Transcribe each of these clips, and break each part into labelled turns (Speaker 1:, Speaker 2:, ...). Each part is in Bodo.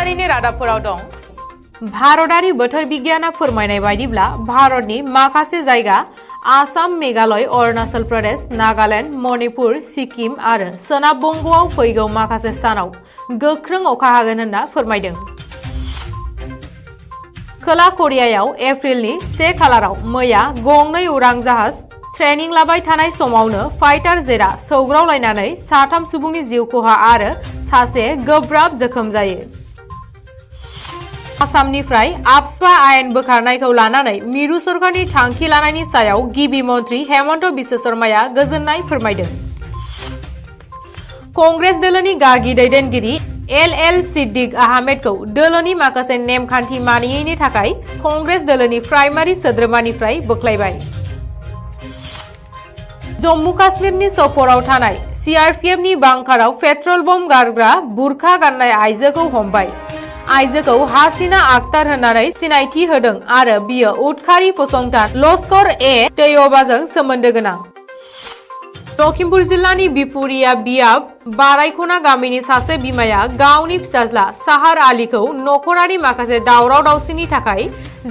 Speaker 1: माहारिनि रादाबफोराव दं। भारतारि बोथोर बिगियाना फोरमायनाय बायदिब्ला भारतनि माखासे जायगा आसाम, मेघालय, अरुणाचल प्रदेश, नागालैंड, मणिपुर, सिक्किम आरो सोनाब बंगआव फैगौ माखासे सानाव गोख्रों अखा हागोन होनना फोरमायदों। खोला करियायाव एप्रिलनि 1 खालाराव मैया गंनै उरां जाहाज ट्रेनिं लाबाय थानाय समावनो फाइटार जेटआ सौग्रावलायनानै 3 सुबुंनि जिउ खहा आरो सासे गोब्राब जोखोम जायो। आसामनिफ्राय आफ्सपा आयेन बोखारनायखौ लानानै मिरु सरकारनि थांखि लानायनि सायाव गिबि मन्त्रि हेमन्त बिश्व शर्माया गोजोननाय फोरमायदों। कंग्रेस दोलोनि गागि दैदेनगिरि एल सिद्दिक आहमेदखौ दोलोनि माखासे नेमखान्थि मानियैनि थाखाय कंग्रेस दोलोनि प्राइमारि सोद्रोमानिफ्राय बोख्लायबाय। जम्मू काश्मीरनि सफराव थानाय सीआरपीएफनि बांकाराव पेट्रल बम गारग्रा बुरखा गाननाय आइजोखौ हमबाय। आइजोखौ हासिना आक्तार होननानै सिनायथि होदों आरो बियो उदखारि फसंथान लश्कर-ए-तैयबाजों सोमोन्दो गोनां। लखिमपुर जिल्लानि बिपुरिया बियाब बारायखना गामिनि सासे बिमाया गावनि फिसाज्ला साहार आलीखौ नखरारि माखासे दावराव दावसिनि थाखाय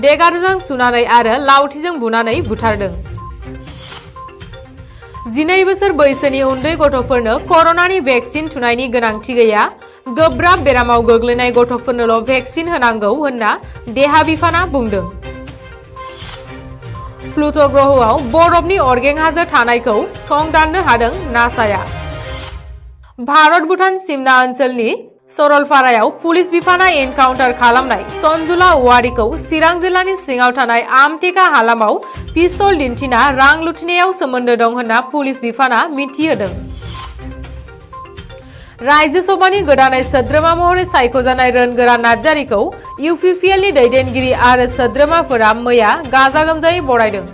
Speaker 1: देगारजों सुनानै आरो लावथिजों बुनानै बुथारदों। 12 बोसोर बैसोनि उन्दै गथ'फोरनो कर'नानि भेक्सिन थुनायनि गोनांथि गैया। गोब्राब बेरामाव गोग्लैनाय गथ'फोरनोल' भेक्सिन होनांगौ होनना देहा बिफाना बुंदों। प्लुट' ग्रहआव बरफनि अरगें हाजो थानायखौ संदाननो हादों नासाया। भारत भुटान सिमना ओनसोलनि सरलपारायाव पुलिस बिफाना एनकाउन्टार खालामनाय सनजुला औवारिखौ चिरां जिल्लानि सिङाव थानाय आमटेका हालामाव पिस्तल दिन्थिना रां लुथिनायाव सोमोन्दो दं होनना पुलिस बिफाना मिथिहोदों। रायजो सभानि गोदानै सोद्रोमा महरै सायख'जानाय रोनगोरा नार्जारिखौ इउपिपिएलनि दैदेनगिरि आरो सोद्रोमाफोरा मैया गाजा गोमजायै बरायदों।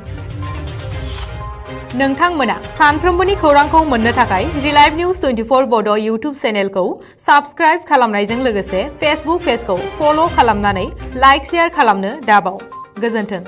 Speaker 1: नोंथांमोना सानफ्रोमबोनि खौरांखौ मोननो थाखाय रिलाइभ निउज 24 बड' इउटुब चेनेलखौ साबस्क्राइब खालामनायजों लोगोसे फेसबुक पेजखौ फल' खालामनानै लाइक शेयार खालामनो दाबाव। गोजोन्थों।